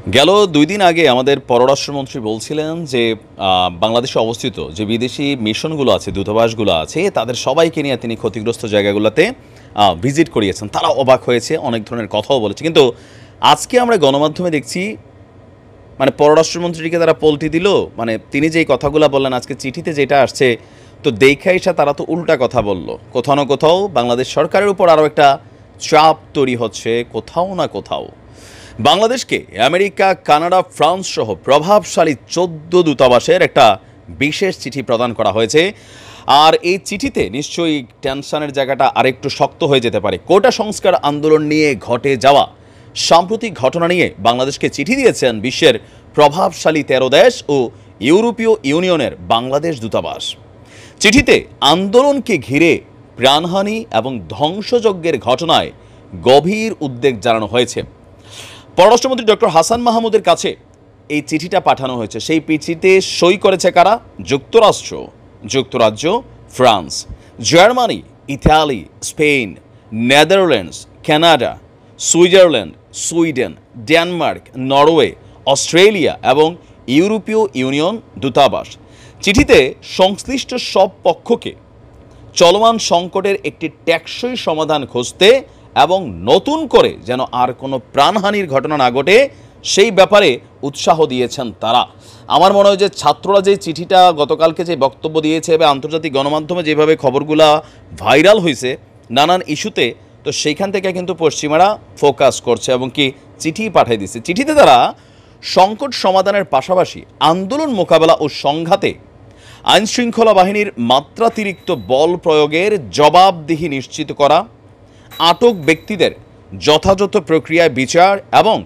গেল ২ দিন আগে আমাদের পররাষ্ট্রমন্ত্রী বলছিলেন যে বাংলাদেশে অবস্থিত যে বিদেশি মিশনগুলো আছে, দূতাবাসগুলো আছে, তাদের সবাইকে নিয়ে তিনি ক্ষতিগ্রস্ত জায়গাগুলোতে ভিজিট করিয়েছেন। তারা অবাক হয়েছে, অনেক ধরনের কথাও বলেছে। কিন্তু আজকে আমরা গণমাধ্যমে দেখছি মানে পররাষ্ট্রমন্ত্রীকে তারা পল্টি দিল, মানে তিনি যেই কথাগুলো বললেন আজকে চিঠিতে যেটা আসছে, তো দেখা এসে তারা তো উল্টা কথা বলল। কোথাও না কোথাও বাংলাদেশ সরকারের উপর আরও একটা চাপ তৈরি হচ্ছে কোথাও না কোথাও। বাংলাদেশকে আমেরিকা, কানাডা, ফ্রান্স সহ প্রভাবশালী 14 দূতাবাসের একটা বিশেষ চিঠি প্রদান করা হয়েছে। আর এই চিঠিতে নিশ্চয়ই টেনশনের জায়গাটা আরেকটু শক্ত হয়ে যেতে পারে। কোটা সংস্কার আন্দোলন নিয়ে ঘটে যাওয়া সাম্প্রতিক ঘটনা নিয়ে বাংলাদেশকে চিঠি দিয়েছেন বিশ্বের প্রভাবশালী 13 দেশ ও ইউরোপীয় ইউনিয়নের বাংলাদেশ দূতাবাস। চিঠিতে আন্দোলনকে ঘিরে প্রাণহানি এবং ধ্বংসযজ্ঞের ঘটনায় গভীর উদ্বেগ জানানো হয়েছে। পররাষ্ট্রমন্ত্রী ডক্টর হাসান মাহমুদের কাছে এই চিঠিটা পাঠানো হয়েছে। সেই চিঠিতে সই করেছে কারা? যুক্তরাষ্ট্র, যুক্তরাজ্য, France, Germany, Italy, Spain, Netherlands, Canada, Switzerland, Sweden, Denmark, Norway, Australia এবং ইউরোপীয় ইউনিয়ন দূতাবাস। চিঠিতে সংশ্লিষ্ট সব পক্ষকে চলমান সংকটের একটি টেকসই সমাধান খুঁজতে এবং নতুন করে যেন আর কোনো প্রাণহানির ঘটনা না ঘটে সেই ব্যাপারে উৎসাহ দিয়েছেন তারা। আমার মনে হয় যে ছাত্ররা যে চিঠিটা গতকালকে যে বক্তব্য দিয়েছে এবং আন্তর্জাতিক গণমাধ্যমে যেভাবে খবরগুলা ভাইরাল হয়েছে নানান ইস্যুতে, তো সেইখান থেকে কিন্তু পশ্চিমারা ফোকাস করছে এবং কি চিঠি পাঠিয়ে দিচ্ছে। চিঠিতে তারা সংকট সমাধানের পাশাপাশি আন্দোলন মোকাবেলা ও সংঘাতে আইনশৃঙ্খলা বাহিনীর মাত্রাতিরিক্ত বল প্রয়োগের জবাবদিহি নিশ্চিত করা, আটক ব্যক্তিদের যথাযথ প্রক্রিয়ায় বিচার এবং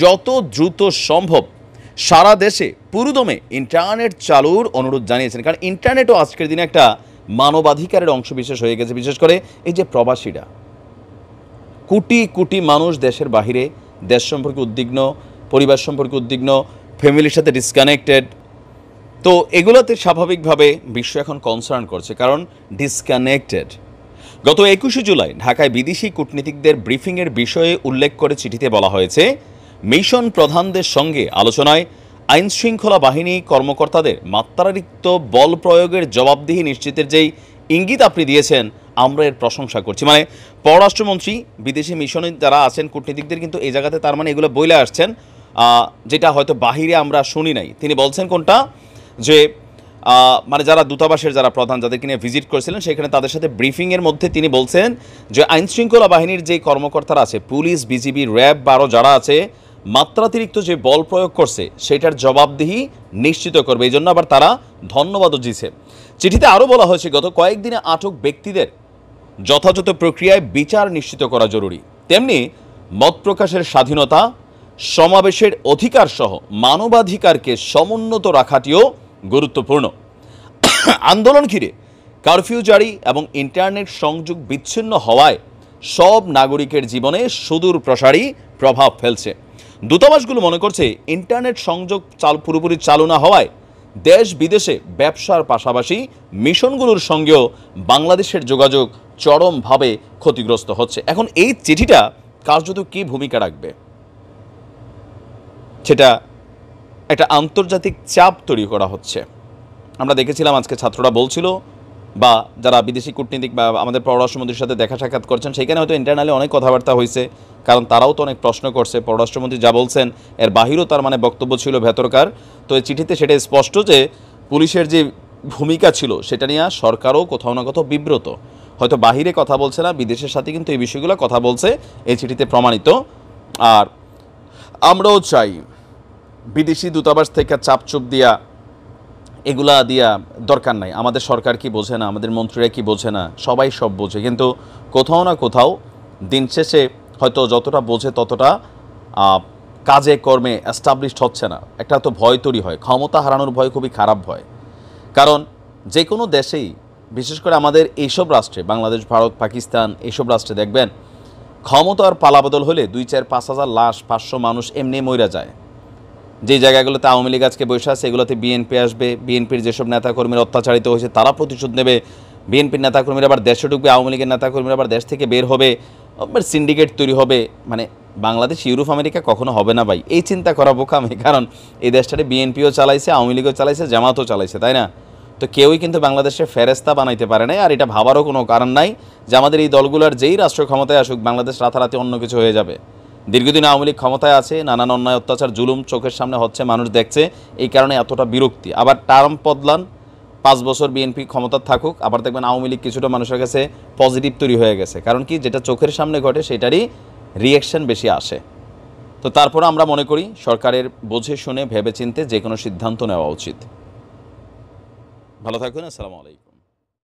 যত দ্রুত সম্ভব সারা দেশে পুরোদমে ইন্টারনেট চালুর অনুরোধ জানিয়েছেন। কারণ ইন্টারনেটও আজকের দিনে একটা মানবাধিকারের অংশবিশেষ হয়ে গেছে। বিশেষ করে এই যে প্রবাসীরা, কোটি কোটি মানুষ দেশের বাহিরে, দেশ সম্পর্কে উদ্বিগ্ন, পরিবার সম্পর্কে উদ্বিগ্ন, ফ্যামিলির সাথে ডিসকানেক্টেড। তো এগুলোতে স্বাভাবিকভাবে বিশ্ব এখন কনসার্ন করছে, কারণ ডিসকানেক্টেড। গত 21শে জুলাই ঢাকায় বিদেশি কূটনীতিকদের ব্রিফিংয়ের বিষয়ে উল্লেখ করে চিঠিতে বলা হয়েছে, মিশন প্রধানদের সঙ্গে আলোচনায় আইনশৃঙ্খলা বাহিনী কর্মকর্তাদের মাত্রাতিরিক্ত বল প্রয়োগের জবাবদিহি নিশ্চিতের যেই ইঙ্গিত আপনি দিয়েছেন, আমরা এর প্রশংসা করছি। মানে পররাষ্ট্রমন্ত্রী বিদেশি মিশনে যারা আছেন কূটনীতিকদের কিন্তু এই জায়গাতে তার মানে এগুলো বইলে আসছেন, যেটা হয়তো বাহিরে আমরা শুনি নাই। তিনি বলছেন কোনটা, যে মানে যারা দূতাবাসের যারা প্রধান যাদেরকে নিয়ে ভিজিট করেছিলেন সেখানে তাদের সাথে ব্রিফিংয়ের মধ্যে তিনি বলছেন যে আইনশৃঙ্খলা বাহিনীর যে কর্মকর্তারা আছে, পুলিশ, বিজিবি, র্যাব 12 যারা আছে, মাত্রাতিরিক্ত যে বল প্রয়োগ করছে সেটার জবাবদিহি নিশ্চিত করবে। এই জন্য আবার তারা ধন্যবাদও দিয়েছে। চিঠিতে আরও বলা হয়েছে, গত কয়েকদিনে আটক ব্যক্তিদের যথাযথ প্রক্রিয়ায় বিচার নিশ্চিত করা জরুরি। তেমনি মত প্রকাশের স্বাধীনতা, সমাবেশের অধিকার সহ মানবাধিকারকে সমুন্নত রাখাটিও গুরুত্বপূর্ণ। আন্দোলন ঘিরে কারফিউ জারি এবং ইন্টারনেট সংযোগ বিচ্ছিন্ন হওয়ায় সব নাগরিকের জীবনে সুদূর প্রসারী প্রভাব ফেলছে। দূতাবাসগুলো মনে করছে ইন্টারনেট সংযোগ পুরোপুরি চালু না হওয়ায় দেশ বিদেশে ব্যবসার পাশাপাশি মিশনগুলোর সঙ্গেও বাংলাদেশের যোগাযোগ চরমভাবে ক্ষতিগ্রস্ত হচ্ছে। এখন এই চিঠিটা কার্যত কী ভূমিকা রাখবে, সেটা একটা আন্তর্জাতিক চাপ তৈরি করা হচ্ছে। আমরা দেখেছিলাম আজকে ছাত্ররা বলছিল, বা যারা বিদেশি কূটনীতিক বা আমাদের পররাষ্ট্রমন্ত্রীর সাথে দেখা সাক্ষাৎ করছেন সেখানে হয়তো ইন্টারনালি অনেক কথাবার্তা হয়েছে, কারণ তারাও তো অনেক প্রশ্ন করছে। পররাষ্ট্রমন্ত্রী যা বলছেন এর বাহিরেও তার মানে বক্তব্য ছিল ভেতরকার। তো এই চিঠিতে সেটা স্পষ্ট যে পুলিশের যে ভূমিকা ছিল সেটা নিয়ে সরকারও কোথাও না কোথাও বিব্রত। হয়তো বাহিরে কথা বলছে না, বিদেশের সাথে কিন্তু এই বিষয়গুলো কথা বলছে, এই চিঠিতে প্রমাণিত। আর আমরাও চাই বিদেশি দূতাবাস থেকে চাপচুপ এগুলা দিয়া দরকার নাই। আমাদের সরকার কি বোঝে না, আমাদের মন্ত্রীরা কি বোঝে না, সবাই সব বোঝে, কিন্তু কোথাও না কোথাও দিন শেষে হয়তো যতটা বোঝে ততটা কাজে কর্মে এস্টাবলিশড হচ্ছে না। একটা তো ভয় তৈরি হয়, ক্ষমতা হারানোর ভয় খুবই খারাপ ভয়। কারণ যে কোনো দেশেই, বিশেষ করে আমাদের এইসব রাষ্ট্রে, বাংলাদেশ, ভারত, পাকিস্তান, এইসব রাষ্ট্রে দেখবেন ক্ষমতার পালাবদল হলে 2, 4, 5 হাজার লাশ, 500 মানুষ এমনি মইরা যায়। যে জায়গাগুলোতে আওয়ামী লীগ আজকে বসে আছে এগুলোতে বিএনপি আসবে, বিএনপির যেসব নেতাকর্মীরা অত্যাচারিত হয়েছে তারা প্রতিশোধ নেবে, বিএনপির নেতাকর্মীরা আবার দেশে ঢুকবে, আওয়ামী লীগের নেতাকর্মীরা আবার দেশ থেকে বের হবে, সিন্ডিকেট তৈরি হবে। মানে বাংলাদেশ ইউরোপ আমেরিকা কখনো হবে না ভাই, এই চিন্তা করা বোকামি। কারণ এই দেশটাতে বিএনপিও চালাইছে, আওয়ামী লীগও চালাইছে, জামাতও চালাইছে, তাই না? তো কেউই কিন্তু বাংলাদেশে ফেরেস্তা বানাইতে পারে নাই। আর এটা ভাবারও কোনো কারণ নাই যে আমাদের এই দলগুলোর যেই রাষ্ট্র ক্ষমতায় আসুক বাংলাদেশ রাতারাতি অন্য কিছু হয়ে যাবে। দীর্ঘদিন আওয়ামী লীগ ক্ষমতায় আছে, নানান অন্যায় অত্যাচার জুলুম চোখের সামনে হচ্ছে, মানুষ দেখছে, এই কারণে এতটা বিরক্তি। আবার টার্ম বদলান, 5 বছর বিএনপি ক্ষমতা থাকুক, আবার দেখবেন আওয়ামী লীগ কিছুটা মানুষের কাছে পজিটিভ তৈরি হয়ে গেছে। কারণ কি, যেটা চোখের সামনে ঘটে সেটারই রিয়াকশন বেশি আসে। তো তারপরে আমরা মনে করি সরকারের বুঝে শুনে ভেবেচিন্তে যে কোনো সিদ্ধান্ত নেওয়া উচিত। ভালো থাকুন, আসসালামু আলাইকুম।